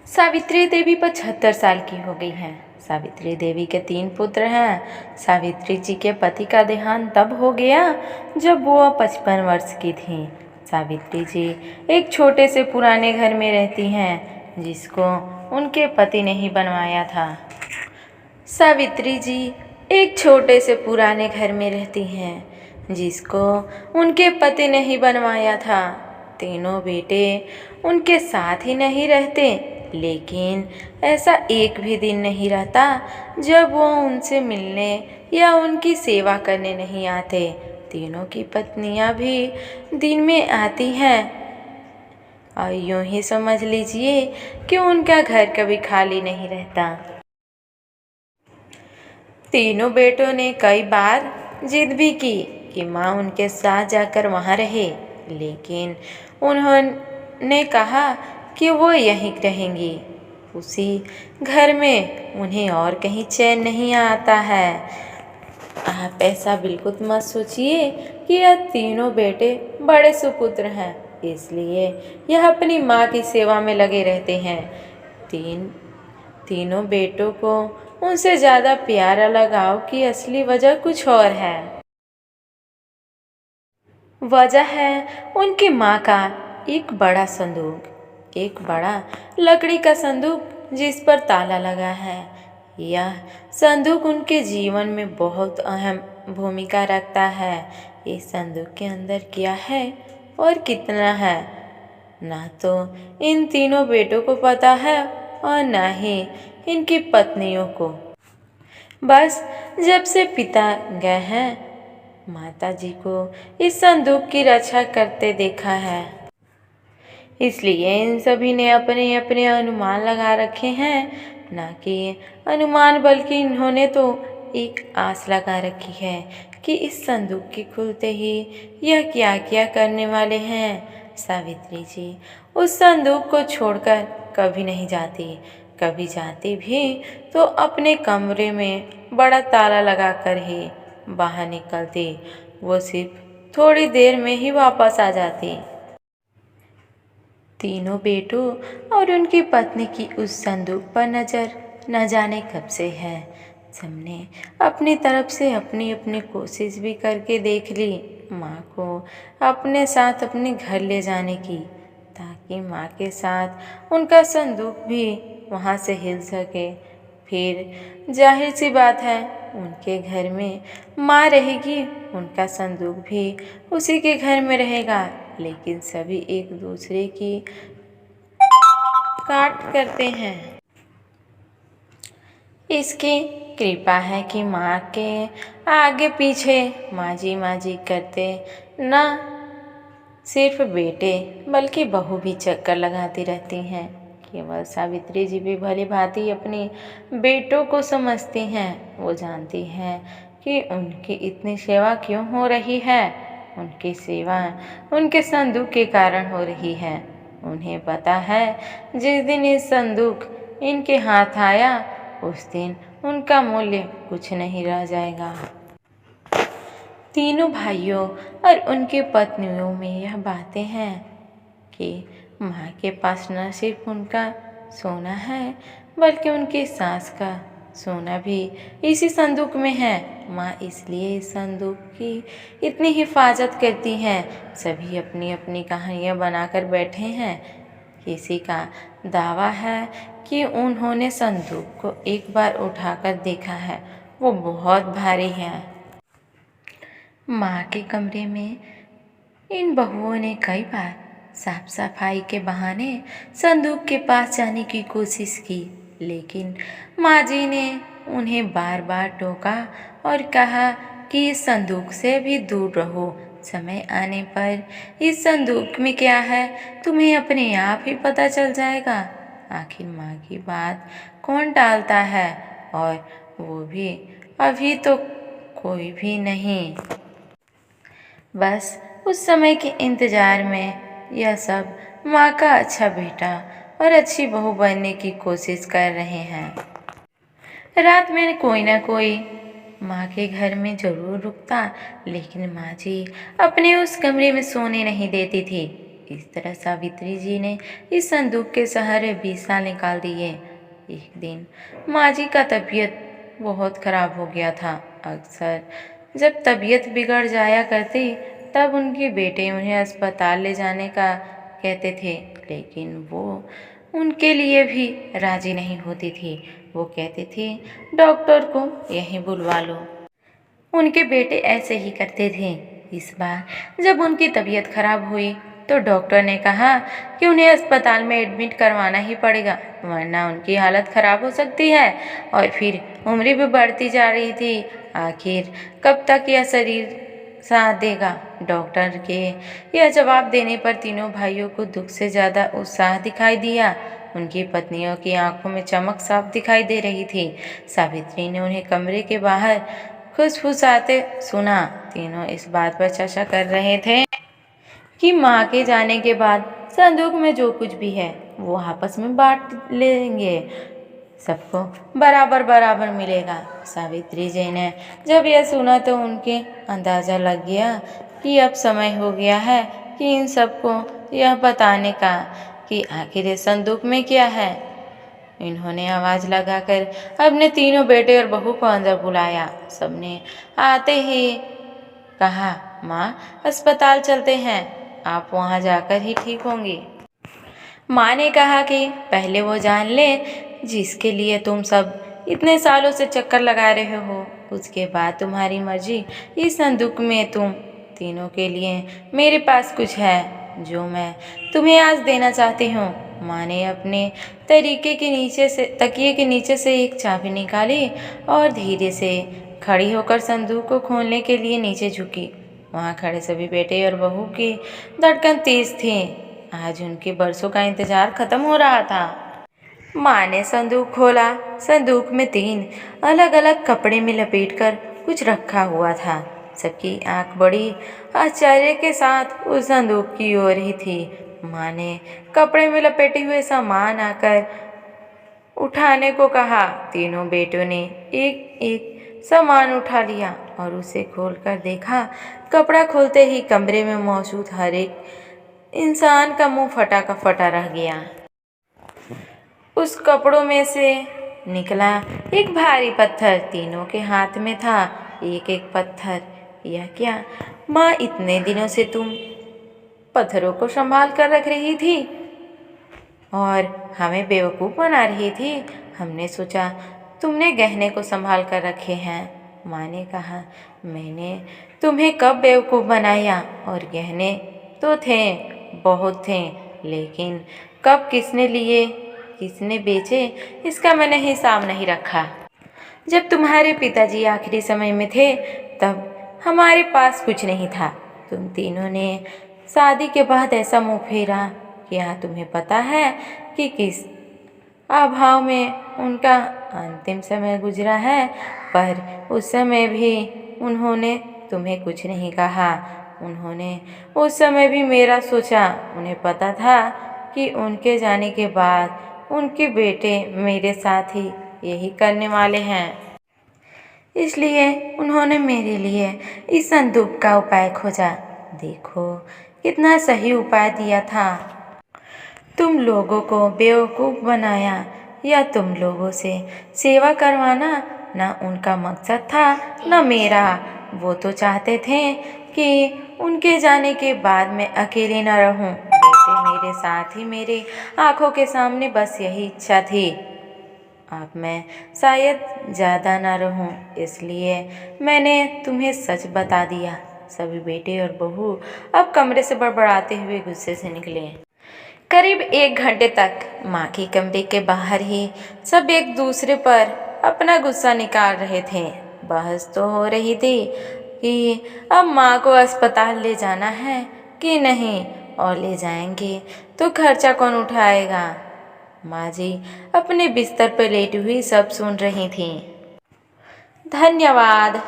सावित्री देवी 75 साल की हो गई हैं। सावित्री देवी के 3 पुत्र हैं। सावित्री जी के पति का देहांत तब हो गया जब वो 55 वर्ष की थी। सावित्री जी एक छोटे से पुराने घर में रहती हैं जिसको उनके पति ने ही बनवाया था। सावित्री जी एक छोटे से पुराने घर में रहती हैं जिसको उनके पति ने ही बनवाया था। तीनों बेटे उनके साथ ही नहीं रहते, लेकिन ऐसा एक भी दिन नहीं रहता जब वो उनसे मिलने या उनकी सेवा करने नहीं आते। तीनों की पत्नियां भी दिन में आती हैं और यूं ही समझ लीजिए कि उनका घर कभी खाली नहीं रहता। तीनों बेटों ने कई बार जिद भी की कि माँ उनके साथ जाकर वहाँ रहे, लेकिन उन्होंने कहा कि वो यहीं रहेंगी। उसी घर में उन्हें और कहीं चैन नहीं आता है। आप ऐसा बिल्कुल मत सोचिए कि यह तीनों बेटे बड़े सुपुत्र हैं, इसलिए यह अपनी माँ की सेवा में लगे रहते हैं। तीनों बेटों को उनसे ज़्यादा प्यार लगाव की असली वजह कुछ और है। वजह है उनकी माँ का एक बड़ा संदूक, एक बड़ा लकड़ी का संदूक जिस पर ताला लगा है। यह संदूक उनके जीवन में बहुत अहम भूमिका रखता है। इस संदूक के अंदर क्या है और कितना है, ना तो इन तीनों बेटों को पता है और ना ही इनकी पत्नियों को। बस जब से पिता गए हैं, माता जी को इस संदूक की रक्षा करते देखा है, इसलिए इन सभी ने अपने अपने अनुमान लगा रखे हैं। ना कि अनुमान, बल्कि इन्होंने तो एक आस लगा रखी है कि इस संदूक के खुलते ही यह क्या क्या करने वाले हैं। सावित्री जी उस संदूक को छोड़कर कभी नहीं जाती। कभी जाती भी तो अपने कमरे में बड़ा ताला लगाकर ही बाहर निकलती। वो सिर्फ थोड़ी देर में ही वापस आ जाती। तीनों बेटों और उनकी पत्नी की उस संदूक पर नज़र न जाने कब से है। सबने अपनी तरफ से अपनी अपनी कोशिश भी करके देख ली माँ को अपने साथ अपने घर ले जाने की, ताकि माँ के साथ उनका संदूक भी वहाँ से हिल सके। फिर जाहिर सी बात है, उनके घर में माँ रहेगी, उनका संदूक भी उसी के घर में रहेगा। लेकिन सभी एक दूसरे की काट करते हैं। इसकी कृपा है कि माँ के आगे पीछे माँ जी करते न सिर्फ बेटे बल्कि बहू भी चक्कर लगाती रहती हैं। केवल सावित्री जी भी भली भांति अपनी बेटों को समझती हैं। वो जानती हैं कि उनकी इतनी सेवा क्यों हो रही है। उनकी सेवा उनके संदूक के कारण हो रही है। उन्हें पता है जिस दिन ये संदूक इनके हाथ आया, उस दिन उनका मूल्य कुछ नहीं रह जाएगा। तीनों भाइयों और उनकी पत्नियों में यह बातें हैं कि माँ के पास न सिर्फ उनका सोना है, बल्कि उनकी सास का सोना भी इसी संदूक में है। माँ इसलिए इस संदूक की इतनी हिफाजत करती हैं। सभी अपनी अपनी कहानियाँ बनाकर बैठे हैं। किसी का दावा है कि उन्होंने संदूक को एक बार उठाकर देखा है, वो बहुत भारी है। माँ के कमरे में इन बहुओं ने कई बार साफ सफाई के बहाने संदूक के पास जाने की कोशिश की, लेकिन माँ जी ने उन्हें बार बार टोका और कहा कि इस संदूक से भी दूर रहो। समय आने पर इस संदूक में क्या है तुम्हें अपने आप ही पता चल जाएगा। आखिर माँ की बात कौन टालता है, और वो भी अभी तो कोई भी नहीं। बस उस समय के इंतज़ार में यह सब माँ का अच्छा बेटा और अच्छी बहू बनने की कोशिश कर रहे हैं। रात में कोई ना कोई माँ के घर में ज़रूर रुकता, लेकिन माँ जी अपने उस कमरे में सोने नहीं देती थी। इस तरह सावित्री जी ने इस संदूक के सहारे 20 साल निकाल दिए। एक दिन माँ जी का तबीयत बहुत खराब हो गया था। अक्सर जब तबीयत बिगड़ जाया करती तब उनके बेटे उन्हें अस्पताल ले जाने का कहते थे, लेकिन वो उनके लिए भी राजी नहीं होती थी। वो कहती थी, डॉक्टर को यहीं बुलवा लो। उनके बेटे ऐसे ही करते थे। इस बार जब उनकी तबीयत खराब हुई तो डॉक्टर ने कहा कि उन्हें अस्पताल में एडमिट करवाना ही पड़ेगा, वरना उनकी हालत खराब हो सकती है। और फिर उम्र भी बढ़ती जा रही थी। आखिर कब तक यह शरीर साथ देगा? डॉक्टर के यह जवाब देने पर तीनों भाइयों को दुख से ज़्यादा उत्साह दिखाई दिया। उनकी पत्नियों की आंखों में चमक साफ दिखाई दे रही थी। सावित्री ने उन्हें कमरे के बाहर फुसफुसाते सुना। तीनों इस बात पर चर्चा कर रहे थे कि माँ के जाने के बाद संदूक में जो कुछ भी है वो आपस में बांट लेंगे, सबको बराबर बराबर मिलेगा। सावित्री जी ने जब यह सुना तो उनके अंदाज़ा लग गया कि अब समय हो गया है कि इन सबको यह बताने का कि आखिर इस संदूक में क्या है। इन्होंने आवाज़ लगाकर अपने तीनों बेटे और बहू को अंदर बुलाया। सबने आते ही कहा, माँ अस्पताल चलते हैं, आप वहाँ जाकर ही ठीक होंगी। माँ ने कहा कि पहले वो जान ले जिसके लिए तुम सब इतने सालों से चक्कर लगा रहे हो, उसके बाद तुम्हारी मर्जी। इस संदूक में तुम तीनों के लिए मेरे पास कुछ है जो मैं तुम्हें आज देना चाहती हूँ। माँ ने अपने तकिए के नीचे से एक चाबी निकाली और धीरे से खड़ी होकर संदूक को खोलने के लिए नीचे झुकी। वहाँ खड़े सभी बेटे और बहू की धड़कन तेज थी। आज उनके बरसों का इंतजार खत्म हो रहा था। माँ ने संदूक खोला। संदूक में 3 अलग अलग कपड़े में लपेटकर कुछ रखा हुआ था। सबकी आंख बड़ी आश्चर्य के साथ उस संदूक की ओर ही थी। माँ ने कपड़े में लपेटे हुए सामान आकर उठाने को कहा। तीनों बेटों ने एक एक सामान उठा लिया और उसे खोलकर देखा। कपड़ा खोलते ही कमरे में मौजूद हर एक इंसान का मुंह फटा का फटा रह गया। उस कपड़ों में से निकला एक भारी पत्थर। तीनों के हाथ में था एक एक पत्थर। यह क्या माँ, इतने दिनों से तुम पत्थरों को संभाल कर रख रही थी और हमें बेवकूफ़ बना रही थी। हमने सोचा तुमने गहने को संभाल कर रखे हैं। माँ ने कहा, मैंने तुम्हें कब बेवकूफ़ बनाया? और गहने तो थे, बहुत थे, लेकिन कब किसने लिए, किसने बेचे, इसका मैंने हिसाब नहीं रखा। जब तुम्हारे पिताजी आखिरी समय में थे तब हमारे पास कुछ नहीं था। तुम तीनों ने शादी के बाद ऐसा मुँह फेरा। क्या तुम्हें पता है कि किस अभाव में उनका अंतिम समय गुजरा है? पर उस समय भी उन्होंने तुम्हें कुछ नहीं कहा। उन्होंने उस समय भी मेरा सोचा। उन्हें पता था कि उनके जाने के बाद उनके बेटे मेरे साथ ही यही करने वाले हैं। इसलिए उन्होंने मेरे लिए इस संदूक का उपाय खोजा। देखो कितना सही उपाय दिया था। तुम लोगों को बेवकूफ़ बनाया या तुम लोगों से सेवा करवाना ना उनका मकसद था ना मेरा। वो तो चाहते थे कि उनके जाने के बाद मैं अकेले न रहूं, बेटे मेरे साथ ही मेरे आँखों के सामने, बस यही इच्छा थी। अब मैं शायद ज़्यादा ना रहूं, इसलिए मैंने तुम्हें सच बता दिया। सभी बेटे और बहू अब कमरे से बड़बड़ाते हुए गुस्से से निकले। करीब 1 घंटे तक माँ के कमरे के बाहर ही सब एक दूसरे पर अपना गुस्सा निकाल रहे थे। बहस तो हो रही थी कि अब माँ को अस्पताल ले जाना है कि नहीं, और ले जाएंगे तो खर्चा कौन उठाएगा। माँ जी अपने बिस्तर पर लेटी हुई सब सुन रही थीं। धन्यवाद।